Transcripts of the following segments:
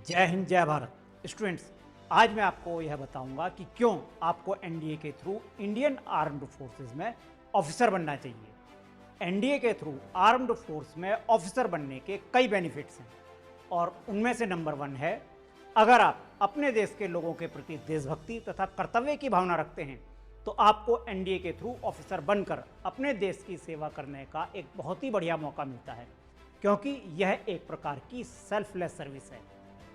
जय हिंद जय भारत स्टूडेंट्स। आज मैं आपको यह बताऊंगा कि क्यों आपको एनडीए के थ्रू इंडियन आर्म्ड फोर्सेस में ऑफिसर बनना चाहिए। एनडीए के थ्रू आर्म्ड फोर्स में ऑफिसर बनने के कई बेनिफिट्स हैं और उनमें से नंबर 1 है, अगर आप अपने देश के लोगों के प्रति देशभक्ति तथा कर्तव्य की भावना रखते हैं तो आपको एनडीए के थ्रू ऑफिसर बनकर अपने देश की सेवा करने का एक बहुत ही बढ़िया मौका मिलता है, क्योंकि यह एक प्रकार की सेल्फलेस सर्विस है।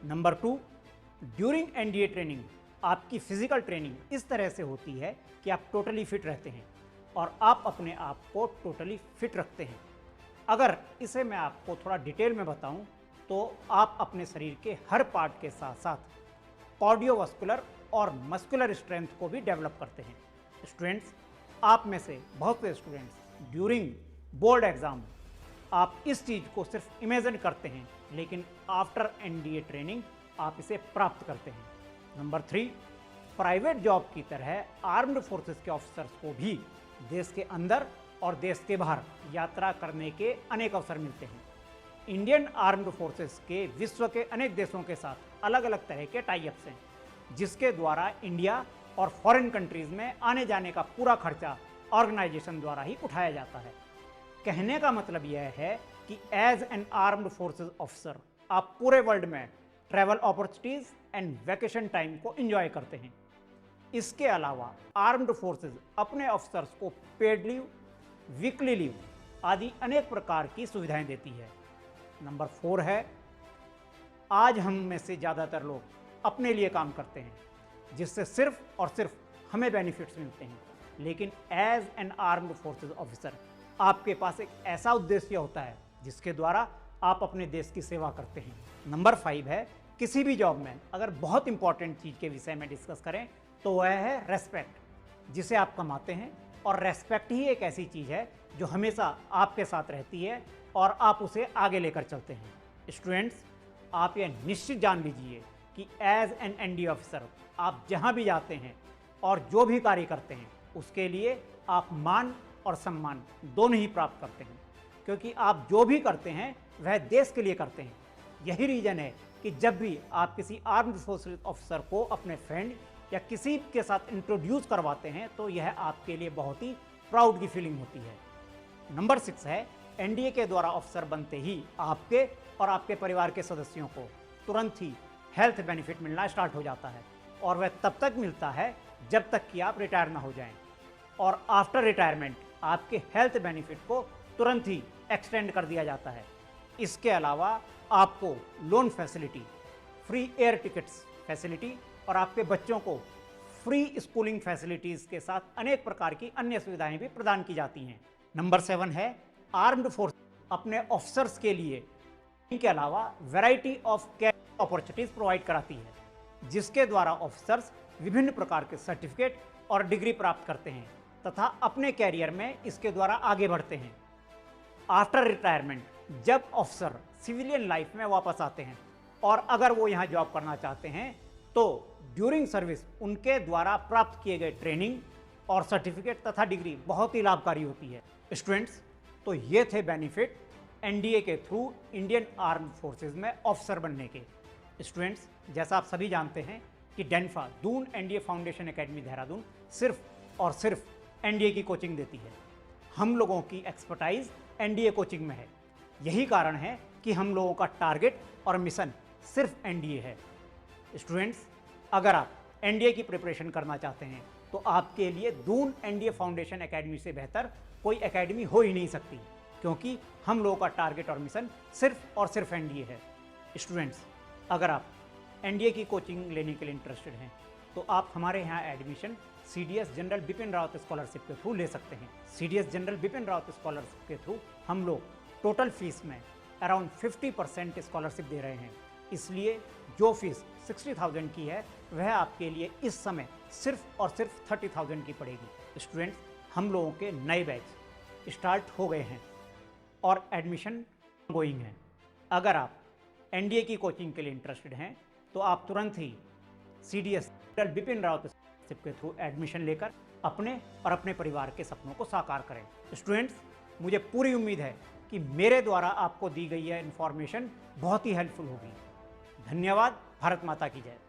नंबर 2, ड्यूरिंग एनडीए ट्रेनिंग आपकी फिजिकल ट्रेनिंग इस तरह से होती है कि आप टोटली फिट रहते हैं और आप अपने आप को टोटली फिट रखते हैं। अगर इसे मैं आपको थोड़ा डिटेल में बताऊं तो आप अपने शरीर के हर पार्ट के साथ साथ कार्डियोवास्कुलर और मस्कुलर स्ट्रेंथ को भी डेवलप करते हैं। स्टूडेंट्स, आप में से बहुत से स्टूडेंट्स ड्यूरिंग बोर्ड एग्जाम आप इस चीज़ को सिर्फ इमेजिन करते हैं, लेकिन आफ्टर एनडीए ट्रेनिंग आप इसे प्राप्त करते हैं। नंबर 3, प्राइवेट जॉब की तरह आर्म्ड फोर्सेस के ऑफिसर्स को भी देश के अंदर और देश के बाहर यात्रा करने के अनेक अवसर मिलते हैं। इंडियन आर्म्ड फोर्सेस के विश्व के अनेक देशों के साथ अलग अलग तरह के टाई अप्स हैं, जिसके द्वारा इंडिया और फॉरेन कंट्रीज में आने जाने का पूरा खर्चा ऑर्गेनाइजेशन द्वारा ही उठाया जाता है। कहने का मतलब यह है कि as an armed forces officer आप पूरे वर्ल्ड में travel opportunities and vacation time को एंजॉय करते हैं। इसके अलावा आर्म्ड फोर्सेस अपने ऑफिसर्स को पेड लीव, वीकली लीव आदि अनेक प्रकार की सुविधाएं देती है। नंबर 4 है, आज हम में से ज़्यादातर लोग अपने लिए काम करते हैं, जिससे सिर्फ और सिर्फ हमें बेनिफिट्स मिलते हैं, लेकिन as an armed forces officer आपके पास एक ऐसा उद्देश्य होता है जिसके द्वारा आप अपने देश की सेवा करते हैं। नंबर 5 है, किसी भी जॉब में अगर बहुत इंपॉर्टेंट चीज़ के विषय में डिस्कस करें तो वह है रेस्पेक्ट, जिसे आप कमाते हैं। और रेस्पेक्ट ही एक ऐसी चीज़ है जो हमेशा आपके साथ रहती है और आप उसे आगे लेकर चलते हैं। स्टूडेंट्स, आप यह निश्चित जान लीजिए कि एज एन एनडीए ऑफिसर आप जहाँ भी जाते हैं और जो भी कार्य करते हैं उसके लिए आप मान और सम्मान दोनों ही प्राप्त करते हैं, क्योंकि आप जो भी करते हैं वह देश के लिए करते हैं। यही रीज़न है कि जब भी आप किसी आर्म्ड फोर्सेस ऑफिसर को अपने फ्रेंड या किसी के साथ इंट्रोड्यूस करवाते हैं तो यह आपके लिए बहुत ही प्राउड की फीलिंग होती है। नंबर 6 है, एनडीए के द्वारा ऑफिसर बनते ही आपके और आपके परिवार के सदस्यों को तुरंत ही हेल्थ बेनिफिट मिलना स्टार्ट हो जाता है, और वह तब तक मिलता है जब तक कि आप रिटायर ना हो जाएं। और आफ्टर रिटायरमेंट आपके हेल्थ बेनिफिट को तुरंत ही एक्सटेंड कर दिया जाता है। इसके अलावा आपको loan facility, free air tickets facility और आपके बच्चों को फ्री स्कूलिंग फैसिलिटीज़ के साथ अनेक प्रकार की अन्य सुविधाएं भी प्रदान की जाती हैं। नंबर 7 है, आर्म्ड फोर्स अपने ऑफिसर्स के लिए इनके अलावा variety of career opportunities provide कराती है, जिसके द्वारा ऑफिसर्स विभिन्न प्रकार के सर्टिफिकेट और डिग्री प्राप्त करते हैं तथा अपने कैरियर में इसके द्वारा आगे बढ़ते हैं। आफ्टर रिटायरमेंट जब ऑफिसर सिविलियन लाइफ में वापस आते हैं और अगर वो यहाँ जॉब करना चाहते हैं तो ड्यूरिंग सर्विस उनके द्वारा प्राप्त किए गए ट्रेनिंग और सर्टिफिकेट तथा डिग्री बहुत ही लाभकारी होती है। स्टूडेंट्स, तो ये थे बेनिफिट एनडीए के थ्रू इंडियन आर्म्ड फोर्सेज में ऑफिसर बनने के। स्टूडेंट्स, जैसा आप सभी जानते हैं कि डेनफा Doon NDA foundation academy Dehradun सिर्फ और सिर्फ एनडीए की कोचिंग देती है। हम लोगों की एक्सपर्टाइज एनडीए कोचिंग में है। यही कारण है कि हम लोगों का टारगेट और मिशन सिर्फ एनडीए है। स्टूडेंट्स, अगर आप एनडीए की प्रिपरेशन करना चाहते हैं तो आपके लिए दून एनडीए फाउंडेशन एकेडमी से बेहतर कोई एकेडमी हो ही नहीं सकती, क्योंकि हम लोगों का टारगेट और मिशन सिर्फ और सिर्फ एनडीए है। स्टूडेंट्स, अगर आप एनडीए की कोचिंग लेने के लिए इंटरेस्टेड हैं तो आप हमारे यहाँ admission CDS general Bipin Rawat scholarship के थ्रू ले सकते हैं। CDS general Bipin Rawat scholarship के थ्रू हम लोग टोटल फीस में अराउंड 50% स्कॉलरशिप दे रहे हैं, इसलिए जो फीस 60,000 की है वह आपके लिए इस समय सिर्फ और सिर्फ 30,000 की पड़ेगी। स्टूडेंट्स, हम लोगों के नए बैच स्टार्ट हो गए हैं और एडमिशन गोइंग है। अगर आप एनडीए की कोचिंग के लिए इंटरेस्टेड हैं तो आप तुरंत ही सीडीएस जनरल बिपिन रावत के थ्रू एडमिशन लेकर अपने और अपने परिवार के सपनों को साकार करें। स्टूडेंट्स, मुझे पूरी उम्मीद है कि मेरे द्वारा आपको दी गई यह इन्फॉर्मेशन बहुत ही हेल्पफुल होगी। धन्यवाद। भारत माता की जय।